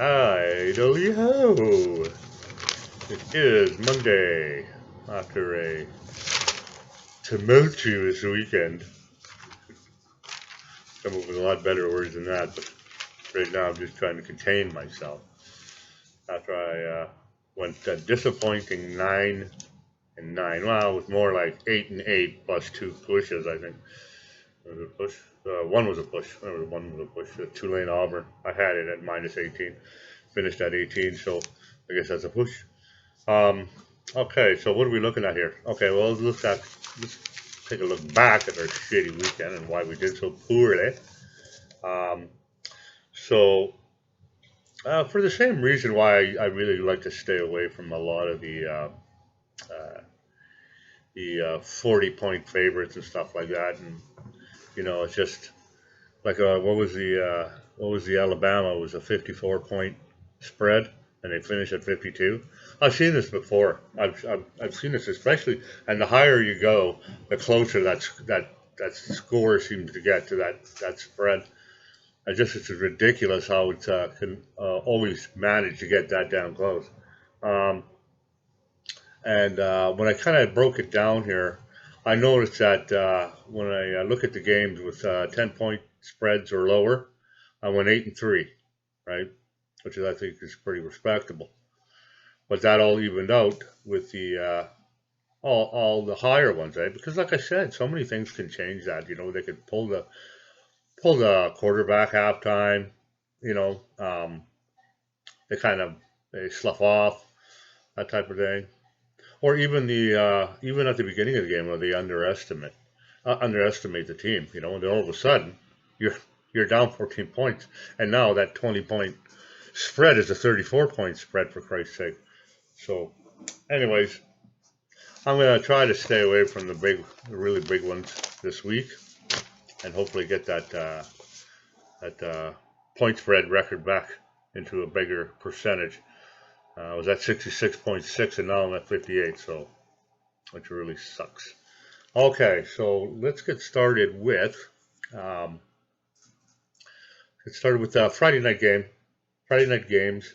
Idly ho! It is Monday after a tumultuous weekend. Come up with a lot better words than that, but right now I'm just trying to contain myself. After I went disappointing 9-9. Well, it was more like 8-8 plus two pushes, I think. Was it a push? One was a push. One was a push. Tulane Auburn. I had it at minus 18. Finished at 18, so I guess that's a push. Okay, so what are we looking at here? Okay, well, let's take a look back at our shitty weekend and why we did so poorly. Um, so, for the same reason why I really like to stay away from a lot of the 40-point favorites and stuff like that, and it's just like what was the Alabama? It was a 54-point spread, and they finished at 52. I've seen this before. I've seen this especially, and the higher you go, the closer that score seems to get to that spread. It's ridiculous how it can always manage to get that down close. Um, and when I kind of broke it down here, I noticed that when I look at the games with 10-point spreads or lower, I went 8-3, right? Which I think is pretty respectable. But that all evened out with the all the higher ones, right? Because like I said, so many things can change that. They could pull the quarterback halftime. You know, um, they slough off that type of thing, or even even at the beginning of the game, where they underestimate the team. And then all of a sudden you're down 14 points, and now that 20-point spread is a 34-point spread, for Christ's sake. So, anyways, I'm gonna try to stay away from the really big ones this week, and hopefully get that point spread record back into a bigger percentage. I was at 66.6, and now I'm at 58, so which really sucks. Okay, so let's get started with Friday night game. Friday night games.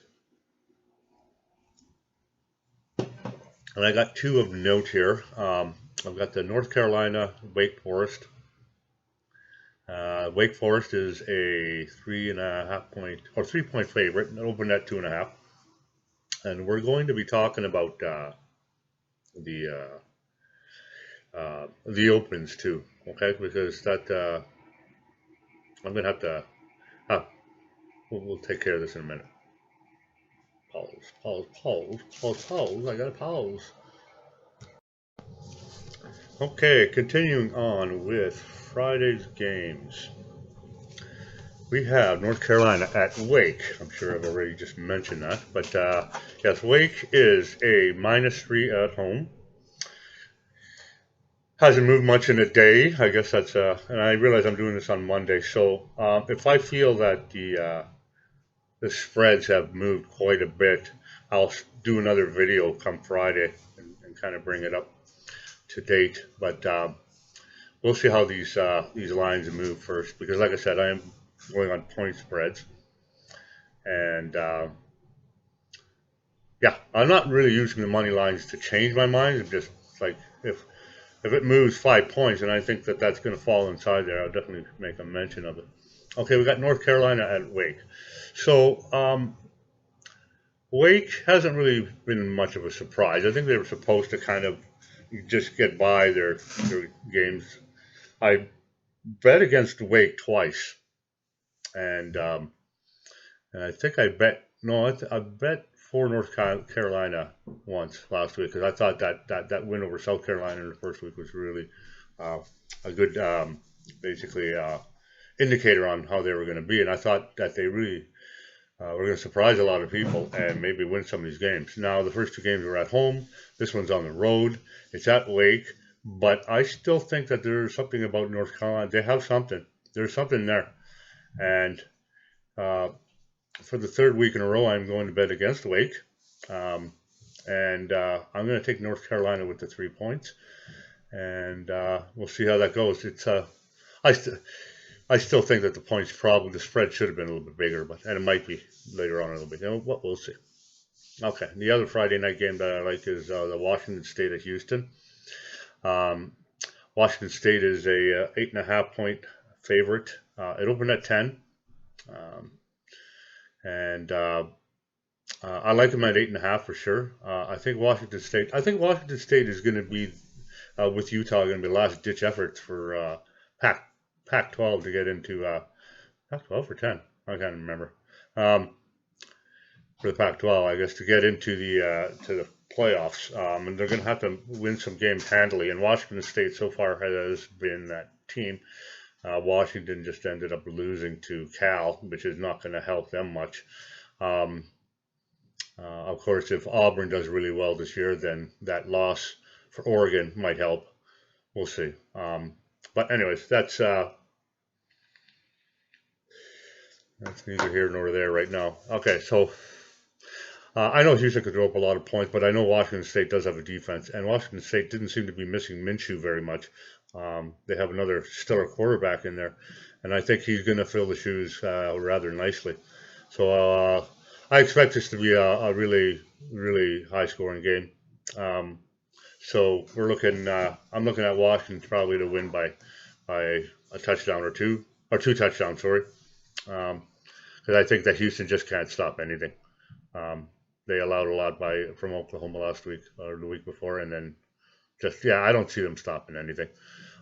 And I got two of note here. I've got the North Carolina Wake Forest. Wake Forest is a 3.5 favorite. It opened at 2.5. And we're going to be talking about the opens too. Okay, because that I'm gonna have to. We'll take care of this in a minute. Pause. I gotta pause. Okay, continuing on with Friday's games. We have North Carolina at Wake. I'm sure I've already just mentioned that. But yes, Wake is a -3 at home. Hasn't moved much in a day. I guess that's and I realize I'm doing this on Monday. So if I feel that the spreads have moved quite a bit, I'll do another video come Friday and kind of bring it up to date. But we'll see how these lines move first, because like I said, I am going on point spreads, and yeah, I'm not really using the money lines to change my mind. I'm just like, if it moves 5 points and I think that that's going to fall inside there, I'll definitely make a mention of it. Okay, we got North Carolina at Wake. So Wake hasn't really been much of a surprise. I think they were supposed to kind of just get by their games. I bet against Wake twice, and I think I bet for North Carolina once last week, because I thought that win over South Carolina in the first week was really a good basically indicator on how they were going to be, and I thought that they really were going to surprise a lot of people and maybe win some of these games. Now the first two games were at home. This one's on the road. It's at Wake, but I still think that there's something about North Carolina. They have something. There's something there, and for the third week in a row, I'm going to bet against Wake, and I'm going to take North Carolina with the 3 points, and we'll see how that goes. I still think that the spread should have been a little bit bigger, and it might be later on a little bit. What we'll see. Okay, the other Friday night game that I like is the Washington State at Houston. Um, Washington State is a 8.5 point favorite. It opened at 10, um, and I like them at 8.5 for sure. I think Washington State. I think Washington State is going to be with Utah going to be last ditch efforts for Pac Pac-12 to get into Pac-12 or 10. I can't remember. Um, for the Pac-12, I guess, to get into the playoffs, and they're going to have to win some games handily. And Washington State so far has been that team. Washington just ended up losing to Cal, which is not going to help them much. Um, of course, if Auburn does really well this year, then that loss for Oregon might help. We'll see. But anyways, that's neither here nor there right now. Okay, so I know Houston could throw up a lot of points, but I know Washington State does have a defense, and Washington State didn't seem to be missing Minshew very much. They have another stellar quarterback in there, and I think he's going to fill the shoes rather nicely. So I expect this to be a really, really high-scoring game. So we're looking. I'm looking at Washington probably to win by a touchdown or two touchdowns. Sorry, because I think that Houston just can't stop anything. They allowed a lot from Oklahoma last week or the week before, and then I don't see them stopping anything.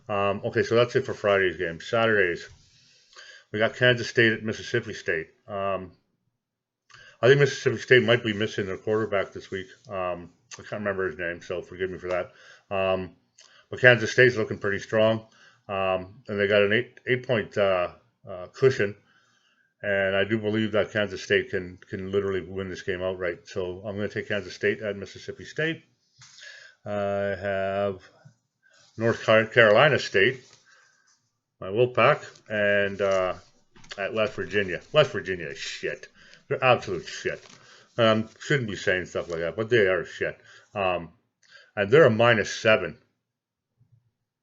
Okay, so that's it for Friday's game. Saturdays, we got Kansas State at Mississippi State. I think Mississippi State might be missing their quarterback this week. I can't remember his name, so forgive me for that. But Kansas State's looking pretty strong, and they got an 8 point cushion. And I do believe that Kansas State can literally win this game outright. So I'm going to take Kansas State at Mississippi State. I have North Carolina State, my Wolfpack, and at West Virginia. West Virginia is shit. They're absolute shit. Shouldn't be saying stuff like that, but they are shit. And they're a -7.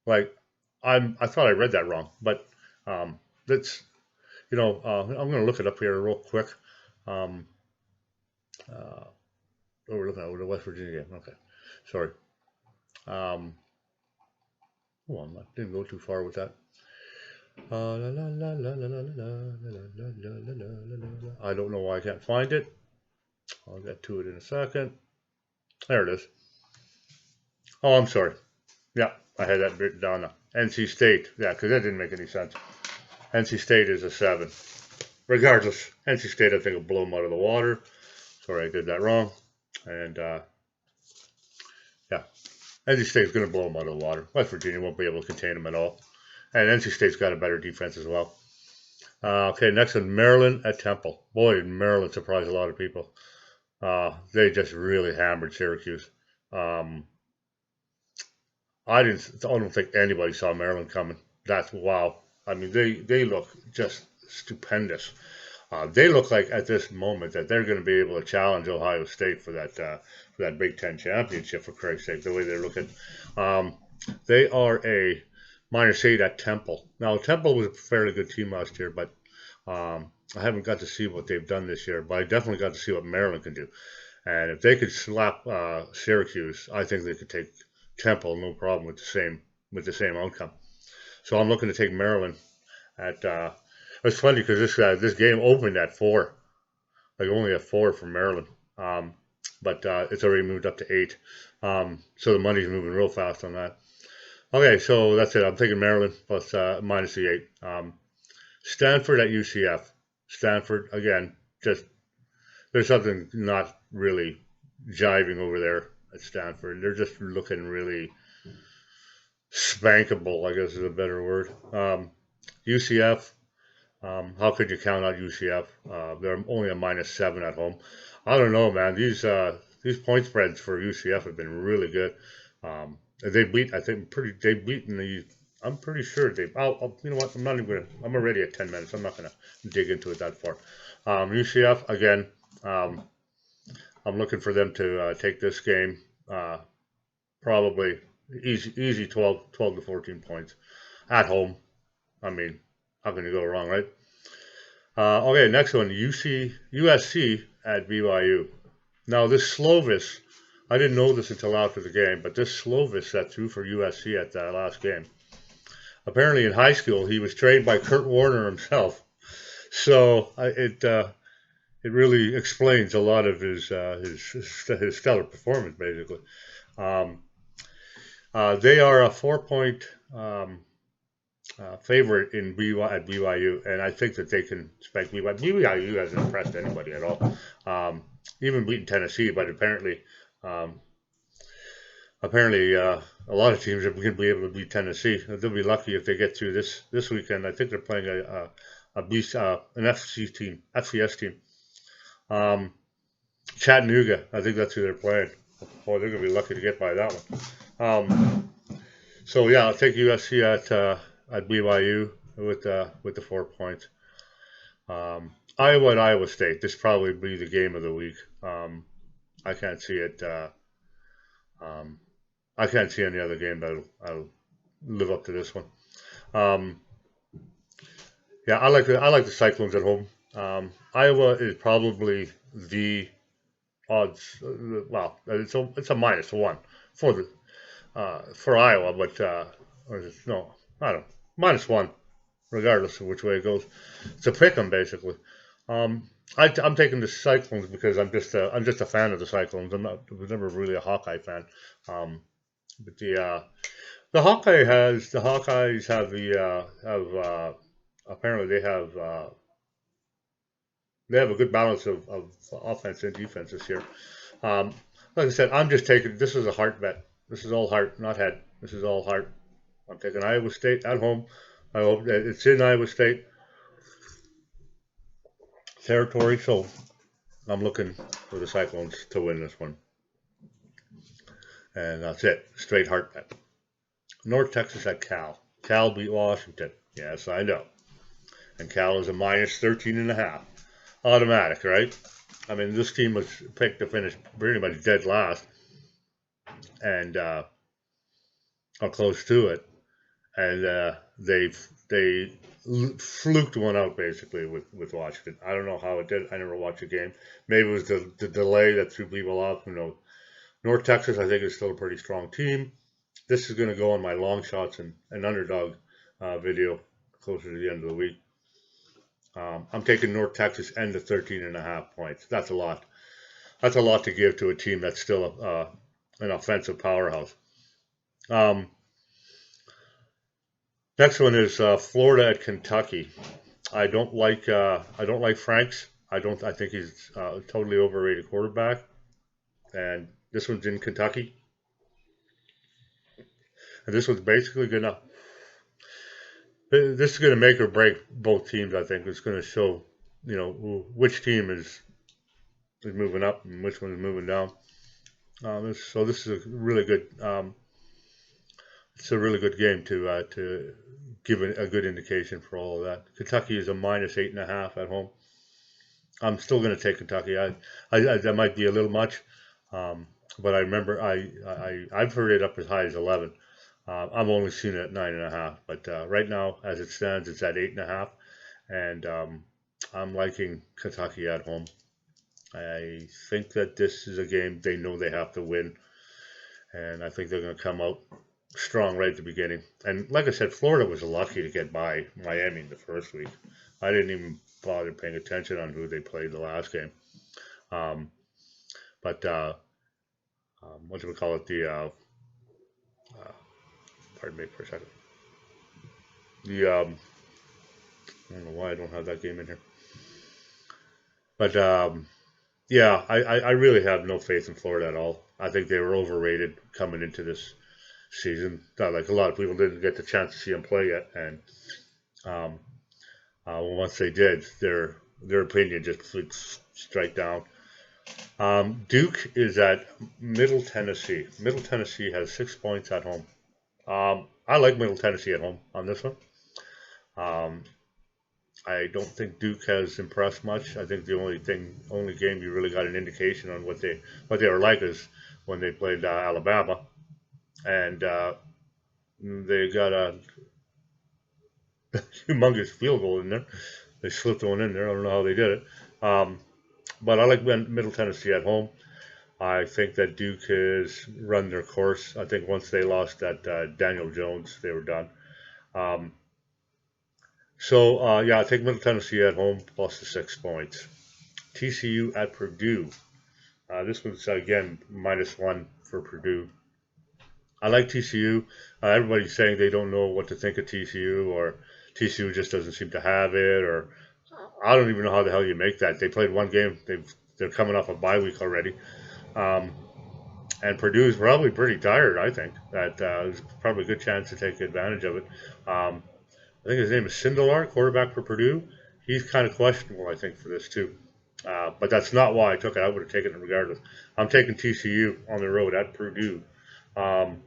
Like, I thought I read that wrong, but that's... I'm going to look it up here real quick. We're looking at the West Virginia game. Okay, sorry. Hold on, I didn't go too far with that. I don't know why I can't find it. I'll get to it in a second. There it is. Oh, I'm sorry. Yeah, I had that written down. NC State. Yeah, because that didn't make any sense. NC State is a 7. Regardless, NC State I think will blow them out of the water. Sorry, I did that wrong. And NC State's going to blow them out of the water. West Virginia won't be able to contain them at all. And NC State's got a better defense as well. Okay, next is Maryland at Temple. Boy, Maryland surprised a lot of people. They just really hammered Syracuse. I don't think anybody saw Maryland coming. That's wow. I mean, they look just stupendous. They look like at this moment that they're going to be able to challenge Ohio State for that Big Ten championship, for Christ's sake, the way they're looking. They are a -8 at Temple. Now, Temple was a fairly good team last year, but I haven't got to see what they've done this year. But I definitely got to see what Maryland can do. And if they could slap Syracuse, I think they could take Temple no problem with the same outcome. So I'm looking to take Maryland at. It's funny because this game opened at 4, like only at 4 for Maryland, but it's already moved up to 8. So the money's moving real fast on that. Okay, so that's it. I'm taking Maryland plus minus the 8. Stanford at UCF. Stanford again, just there's something not really jiving over there at Stanford. They're just looking really spankable, I guess is a better word. UCF, how could you count out UCF? They're only a -7 at home. I don't know, man. These point spreads for UCF have been really good. They beat, I think, I'm pretty sure they. You know what? I'm not even gonna. I'm already at 10 minutes. I'm not gonna dig into it that far. UCF again. I'm looking for them to take this game. Probably easy 12 to 14 points at home. I mean, How can you go wrong, right? Okay, next one, USC at BYU. Now this Slovis, I didn't know this until after the game, but this Slovis that threw for USC at that last game. Apparently in high school he was trained by Kurt Warner himself, so it really explains a lot of his stellar performance, basically. Um, they are a 4 point favorite in at BYU, and I think that they can expect BYU. BYU hasn't impressed anybody at all, even beating Tennessee, but um, apparently a lot of teams are going to be able to beat Tennessee. They'll be lucky if they get through this weekend. I think they're playing an FCS team. Um, Chattanooga, I think that's who they're playing. Boy, they're going to be lucky to get by that one. So yeah, I'll take USC at BYU with the 4 points. Iowa and Iowa State. This probably be the game of the week. I can't see it. I can't see any other game that'll live up to this one. Yeah, I like the Cyclones at home. Iowa is probably the odds. Well, it's a -1 for the for Iowa, but or is it, no, I don't know, -1, regardless of which way it goes. It's a pick 'em basically. I'm taking the Cyclones because I'm just a fan of the Cyclones. I was never really a Hawkeye fan. But the Hawkeyes have apparently they have a good balance of offense and defense this year. Like I said, I'm just taking this is a heart bet. This is all heart, not head. This is all heart. I'm taking Iowa State at home. I hope that it's in Iowa State territory, so I'm looking for the Cyclones to win this one. And that's it. Straight heart bet. North Texas at Cal. Cal beat Washington. Yes, I know. And Cal is a -13.5. Automatic, right? I mean, this team was picked to finish pretty much dead last, and or close to it, and they fluked one out basically with Washington. I don't know how it did. I never watched a game. Maybe it was the delay that threw people off. Who knows? North Texas, I think, is still a pretty strong team. This is going to go on my long shots and underdog video closer to the end of the week. I'm taking North Texas and the 13.5 points. That's a lot. That's a lot to give to a team that's still an offensive powerhouse. Next one is Florida at Kentucky. I don't like Franks. I think he's a totally overrated quarterback. And this one's in Kentucky. And this one's basically gonna. This is going to make or break both teams. I think it's going to show, which team is moving up and which one is moving down. So this is a really good. It's a really good game to give a good indication for all of that. Kentucky is a -8.5 at home. I'm still going to take Kentucky. That might be a little much, but I remember I've heard it up as high as 11. I've only seen it at 9.5, but right now, as it stands, it's at 8.5, and I'm liking Kentucky at home. I think that this is a game they know they have to win, and I think they're going to come out strong right at the beginning. And like I said, Florida was lucky to get by Miami in the first week. I didn't even bother paying attention on who they played the last game. But what do we call it? Pardon me for a second. I don't know why I don't have that game in here. But yeah, I really have no faith in Florida at all. I think they were overrated coming into this season. Like a lot of people didn't get the chance to see them play yet, and once they did, their opinion just flew straight down. Duke is at Middle Tennessee. Middle Tennessee has 6 points at home. I like Middle Tennessee at home on this one. I don't think Duke has impressed much. I think the only game you really got an indication on what they were like is when they played Alabama, and they got humongous field goal in there. They slipped one in there. I don't know how they did it. But I like Middle Tennessee at home. I think that Duke has run their course. I think once they lost that Daniel Jones, they were done. Um, yeah, I take Middle Tennessee at home plus the 6 points. TCU at Purdue. This one's again -1 for Purdue. I like TCU. Everybody's saying they don't know what to think of TCU, or TCU just doesn't seem to have it, or I don't even know how the hell you make that. They played one game. They're coming off a bye week already. Um, and Purdue is probably pretty tired. I think that there's probably a good chance to take advantage of it. Um, I think his name is Sindelar, quarterback for Purdue. He's kind of questionable, I think, for this too. But that's not why I took it. I would have taken it regardless. I'm taking TCU on the road at Purdue, um,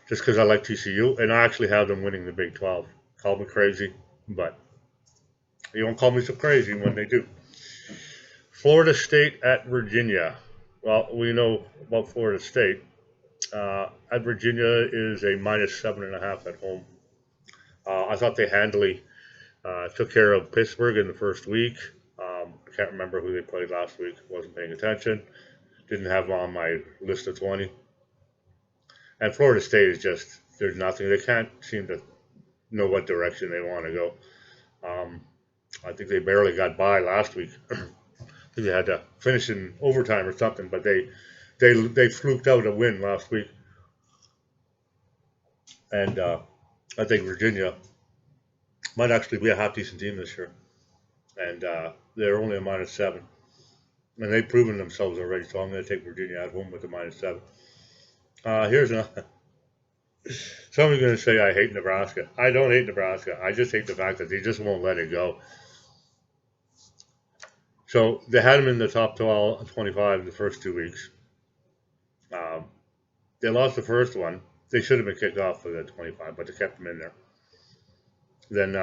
just because I like TCU, and I actually have them winning the Big 12. Call me crazy, but you won't call me so crazy when they do. Florida State at Virginia. Well, we know about Florida State. At Virginia is a -7.5 at home. I thought they handily took care of Pittsburgh in the first week. I can't remember who they played last week. Wasn't paying attention. Didn't have them on my list of 20. And Florida State is just, there's nothing. They can't seem to know what direction they want to go. I think they barely got by last week. I think they had to finish in overtime or something, but they fluked out a win last week. And I think Virginia might actually be a half decent team this year. And they're only a -7. And they've proven themselves already, so I'm going to take Virginia at home with the -7. Here's another. Somebody's going to say I hate Nebraska. I don't hate Nebraska. I just hate the fact that they just won't let it go. So they had them in the top 25 the first 2 weeks. They lost the first one. They should have been kicked off for the 25, but they kept them in there. Then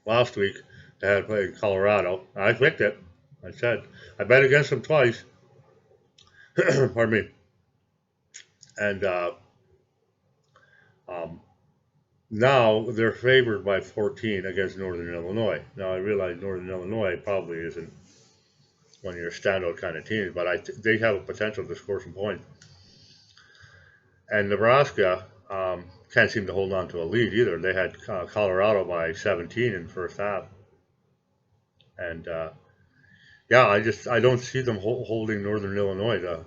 last week they had played Colorado. I picked it. I said I bet against them twice. Pardon me. And now they're favored by 14 against Northern Illinois. Now I realize Northern Illinois probably isn't one of your standout kind of teams, but they have a potential to score some points. And Nebraska can't seem to hold on to a lead either. They had Colorado by 17 in the first half. And yeah, I don't see them holding Northern Illinois.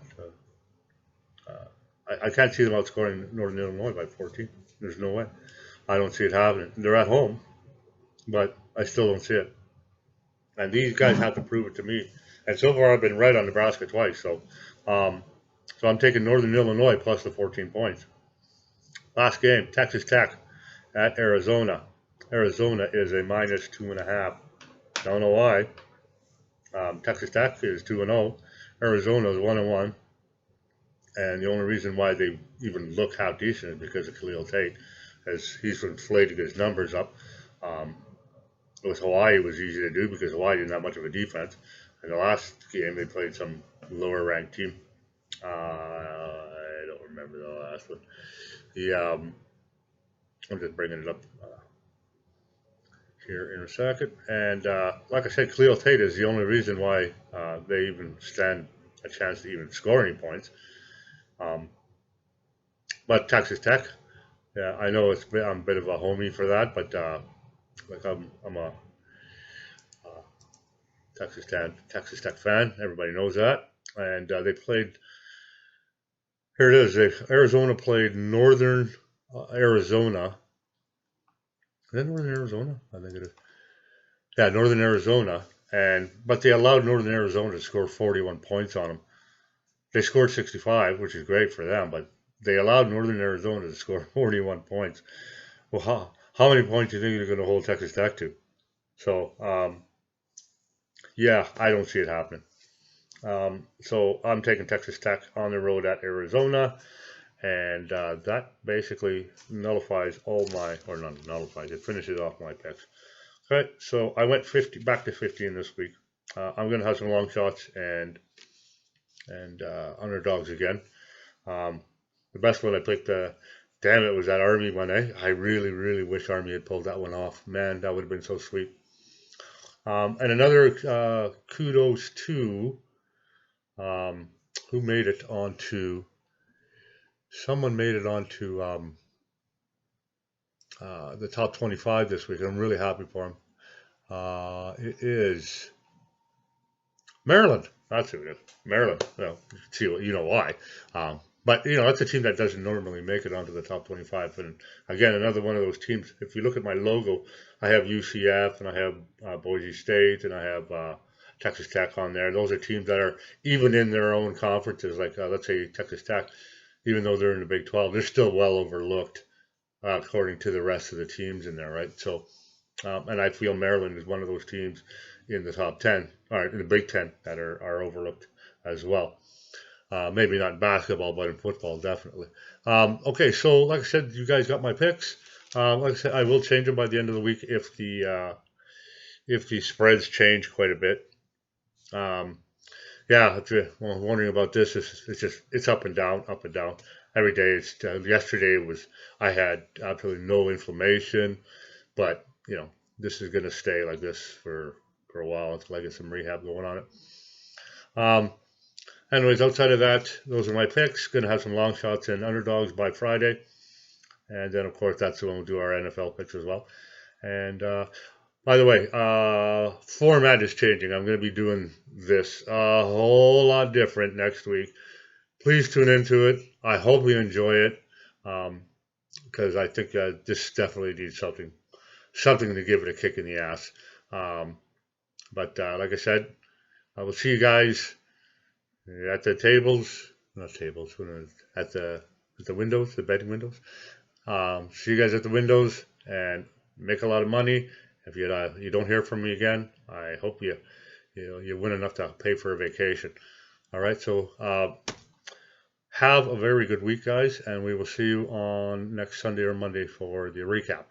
I can't see them outscoring Northern Illinois by 14. There's no way. I don't see it happening. They're at home, but I still don't see it. And these guys have to prove it to me. And so far, I've been right on Nebraska twice. So I'm taking Northern Illinois plus the 14 points. Last game, Texas Tech at Arizona. Arizona is a -2.5. Don't know why. Texas Tech is 2-0. Arizona is 1-1. And the only reason why they even look half decent is because of Khalil Tate, as he's inflated his numbers up. With Hawaii, it was easy to do because Hawaii didn't have much of a defense. In the last game, they played some lower-ranked team. I don't remember the last one. I'm just bringing it up here in a second. And like I said, Khalil Tate is the only reason why they even stand a chance to even score any points. But Texas Tech, yeah, I know I'm a bit of a homie for that, but like I'm a Texas Tech fan. Everybody knows that. And they played. Here it is. Arizona played Northern Arizona. Is that Northern Arizona? I think it is. Yeah, Northern Arizona. But they allowed Northern Arizona to score 41 points on them. They scored 65, which is great for them, but they allowed Northern Arizona to score 41 points. Well, how many points do you think they're going to hold Texas Tech to? So, yeah, I don't see it happening. So I'm taking Texas Tech on the road at Arizona, and that basically nullifies all my, or not nullifies, it finishes off my picks. Okay, so I went back to 15 this week. I'm going to have some long shots and underdogs again. The best one I picked Damn, it was that Army one, eh? I really, really wish Army had pulled that one off. Man, that would have been so sweet. And another kudos to um, who made it onto. Someone made it onto the top 25 this week. I'm really happy for him. It is Maryland. That's who it is. Maryland. Well, see, you know why. But that's a team that doesn't normally make it onto the top 25. And again, another one of those teams. If you look at my logo, I have UCF and I have Boise State and I have Texas Tech on there. Those are teams that are even in their own conferences. Like let's say Texas Tech, even though they're in the Big 12, they're still well overlooked according to the rest of the teams in there, right? So, and I feel Maryland is one of those teams in the top 10, or in the Big 10, that are overlooked as well. Maybe not in basketball, but in football, definitely. Okay, so like I said, you guys got my picks. Like I said, I will change them by the end of the week if the spreads change quite a bit. Yeah, if you're wondering about this, it's up and down, up and down every day. Yesterday I had absolutely no inflammation, but this is going to stay like this for a while until I get some rehab going on it. Anyways, outside of that, those are my picks. Going to have some long shots and underdogs by Friday. And then, of course, that's when we'll do our NFL picks as well. And by the way, format is changing. I'm going to be doing this a whole lot different next week. Please tune into it. I hope you enjoy it because I think this definitely needs something to give it a kick in the ass. But like I said, I will see you guys at the tables, not tables, at the windows, the betting windows. See you guys at the windows and make a lot of money. If you don't hear from me again, I hope you win enough to pay for a vacation. All right, so have a very good week, guys, and we will see you on next Sunday or Monday for the recap.